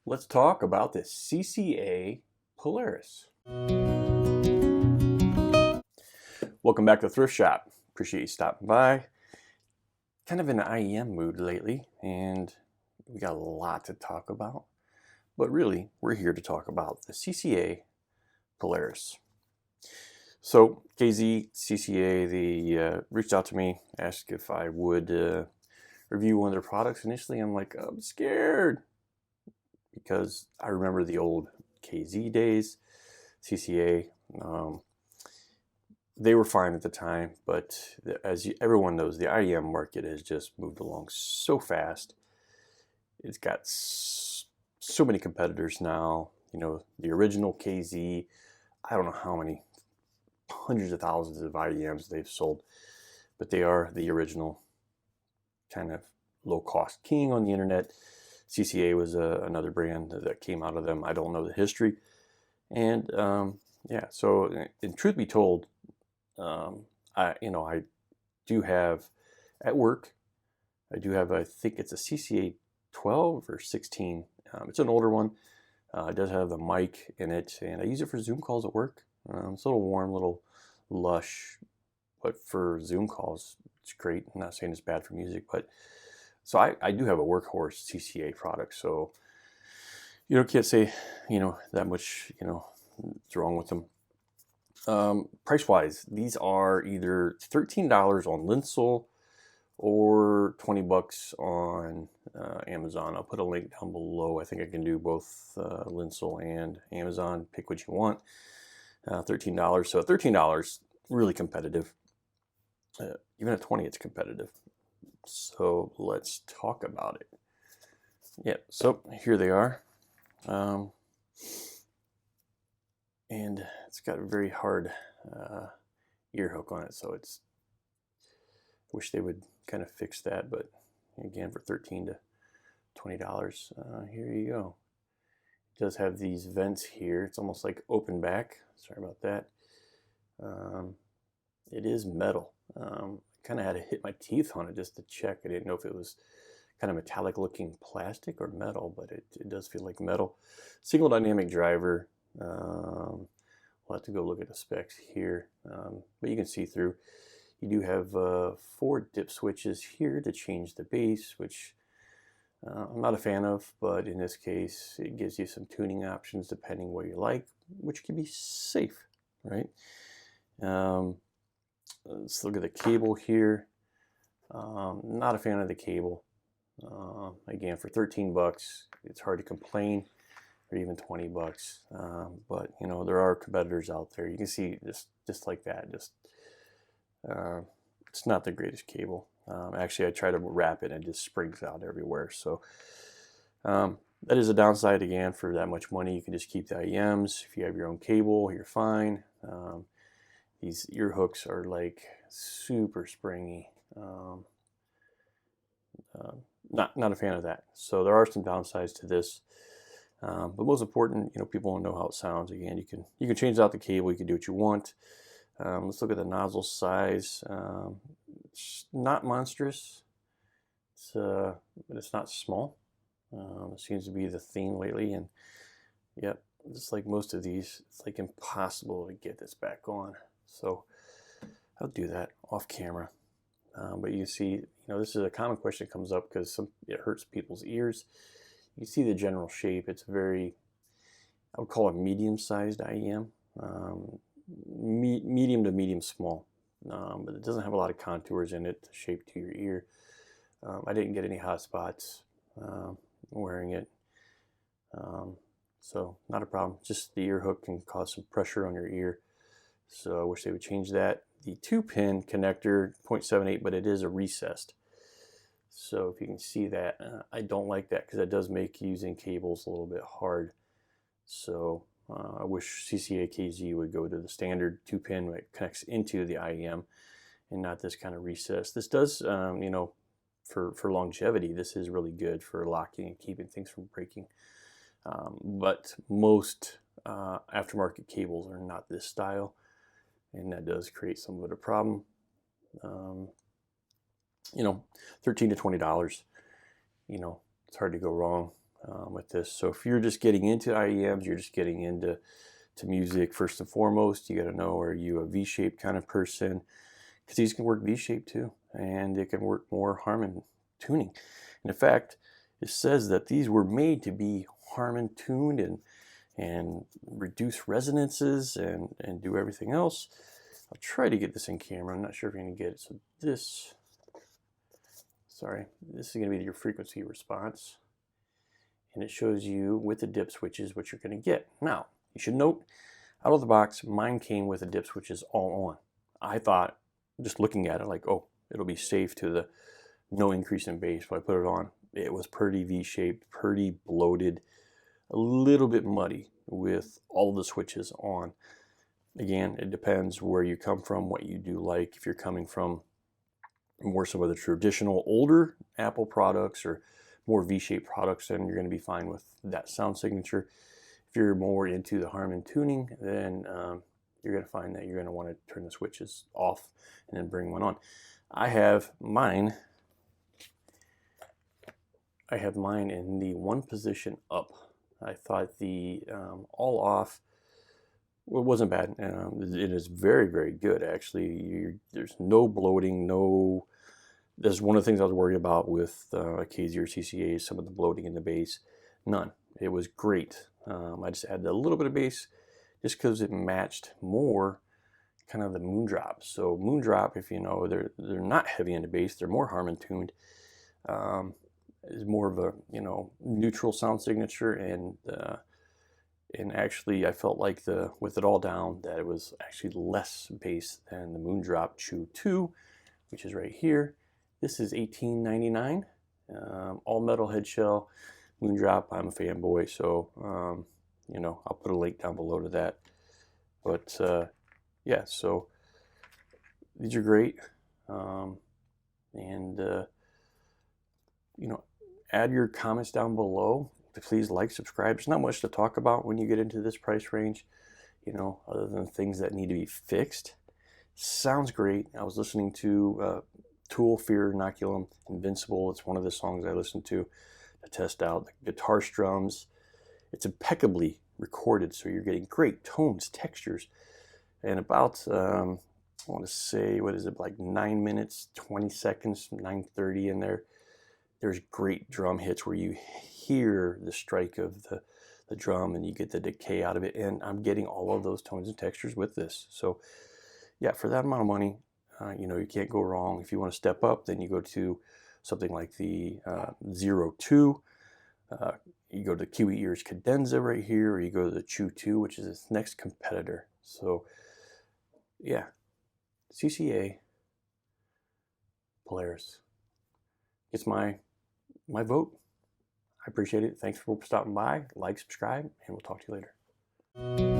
let's talk about the CCA Polaris. Welcome back to the Thrift Shop. Appreciate you stopping by. Kind of in an IEM mood lately, and we got a lot to talk about. But really, we're here to talk about the CCA Polaris. So KZ, CCA, they reached out to me, asked if I would review one of their products. Initially, I'm like, I'm scared, because I remember the old KZ days, CCA. They were fine at the time, but as everyone knows, the IEM market has just moved along so fast. It's got so many competitors now. You know, the original KZ, I don't know how many hundreds of thousands of IEMs they've sold, but they are the original kind of low-cost king on the internet. CCA was another brand that came out of them. I don't know the history. And yeah, so in truth be told, I do have at work, I think it's a CCA 12 or 16. It's an older one. It does have the mic in it, and I use it for Zoom calls at work. It's a little warm, little lush, but for Zoom calls, it's great. I'm not saying it's bad for music, but so I do have a workhorse CCA product. So can't say that much what's wrong with them. Price wise, these are either $13 on Linsol or $20 on Amazon. I'll put a link down below. I think I can do both Linsol and Amazon. Pick what you want. $13. So at $13, really competitive. Even at 20, it's competitive. So let's talk about it. Yeah, so here they are. And it's got a very hard ear hook on it, so I wish they would kind of fix that, but again, for $13 to $20, here you go. It does have these vents here. It's almost like open back. Sorry about that. It is metal. Kind of had to hit my teeth on it just to check. I didn't know if it was kind of metallic looking plastic or metal, but it does feel like metal. Single dynamic driver. We'll have to go look at the specs here, but you can see through. You do have 4 dip switches here to change the bass, which I'm not a fan of, but in this case, it gives you some tuning options depending what you like, which can be safe, right? Let's look at the cable here. Not a fan of the cable. Again, for $13, it's hard to complain, or even $20. But there are competitors out there. You can see just like that. It's not the greatest cable. Actually, I try to wrap it and it just springs out everywhere. So that is a downside. Again, for that much money, you can just keep the IEMs. If you have your own cable, you're fine. These ear hooks are like super springy. Not a fan of that. So there are some downsides to this. But most important, people want to know how it sounds. Again, you can change out the cable. You can do what you want. Let's look at the nozzle size. It's not monstrous. But it's not small. It seems to be the theme lately. And yep, just like most of these, it's like impossible to get this back on. So I'll do that off camera. But you see, this is a common question that comes up because it hurts people's ears. You see the general shape. It's very, I would call it medium-sized IEM, medium to medium small, but it doesn't have a lot of contours in it to shape to your ear. I didn't get any hot spots wearing it, so not a problem. Just the ear hook can cause some pressure on your ear, so I wish they would change that. The 2-pin connector, 0.78, but it is a recessed. So if you can see that, I don't like that because that does make using cables a little bit hard. So I wish CCA KZ would go to the standard 2-pin that connects into the IEM and not this kind of recess. This does, for longevity, this is really good for locking and keeping things from breaking. But most aftermarket cables are not this style, and that does create some of a problem. $13 to $20, it's hard to go wrong. with this. So if you're just getting into IEMs, you're just getting into music first and foremost, you got to know, are you a V-shaped kind of person? Because these can work V-shaped too, and they can work more Harman tuning. And in fact, it says that these were made to be Harman tuned and reduce resonances and do everything else. I'll try to get this in camera. I'm not sure if you're going to get it. So this is going to be your frequency response. And it shows you with the dip switches what you're going to get. Now, you should note, out of the box, mine came with the dip switches all on. I thought, just looking at it, like, oh, it'll be safe to the no increase in bass. When I put it on, it was pretty V-shaped, pretty bloated, a little bit muddy with all the switches on. Again, it depends where you come from, what you do like. If you're coming from more some of the traditional older Apple products or more V-shaped products, then you're going to be fine with that sound signature. If you're more into the Harman tuning, then you're going to find that you're going to want to turn the switches off and then bring one on. I have mine in the one position up. I thought the all off, well, it wasn't bad. It is very, very good, actually. There's no bloating, no. That's one of the things I was worried about with KZ or CCA, some of the bloating in the bass. None. It was great. I just added a little bit of bass just because it matched more kind of the Moondrop. So Moondrop, if you know, they're not heavy into bass. They're more Harman tuned. Is more of a, you know, neutral sound signature, and actually I felt like with it all down that it was actually less bass than the Moondrop Chew 2, which is right here. This is $18.99, all metal head shell. Moondrop, I'm a fanboy, so you know, I'll put a link down below to that. But yeah, so these are great, and you know, add your comments down below. Please like, subscribe. There's not much to talk about when you get into this price range, you know, other than things that need to be fixed. Sounds great. I was listening to Tool, Fear, Inoculum, Invincible. It's one of the songs I listened to test out the guitar strums. It's impeccably recorded, so you're getting great tones, textures, and about I want to say, what is it, like 9 minutes 20 seconds, 9:30 in there. There's great drum hits where you hear the strike of the drum and you get the decay out of it, and I'm getting all of those tones and textures with this. So yeah, for that amount of money, you know, you can't go wrong. If you want to step up, then you go to something like the 02. You go to the QE Ears Cadenza right here, or you go to the Chew 2, which is its next competitor. So yeah, CCA Polaris gets my vote. I appreciate it. Thanks for stopping by. Like, subscribe, and we'll talk to you later.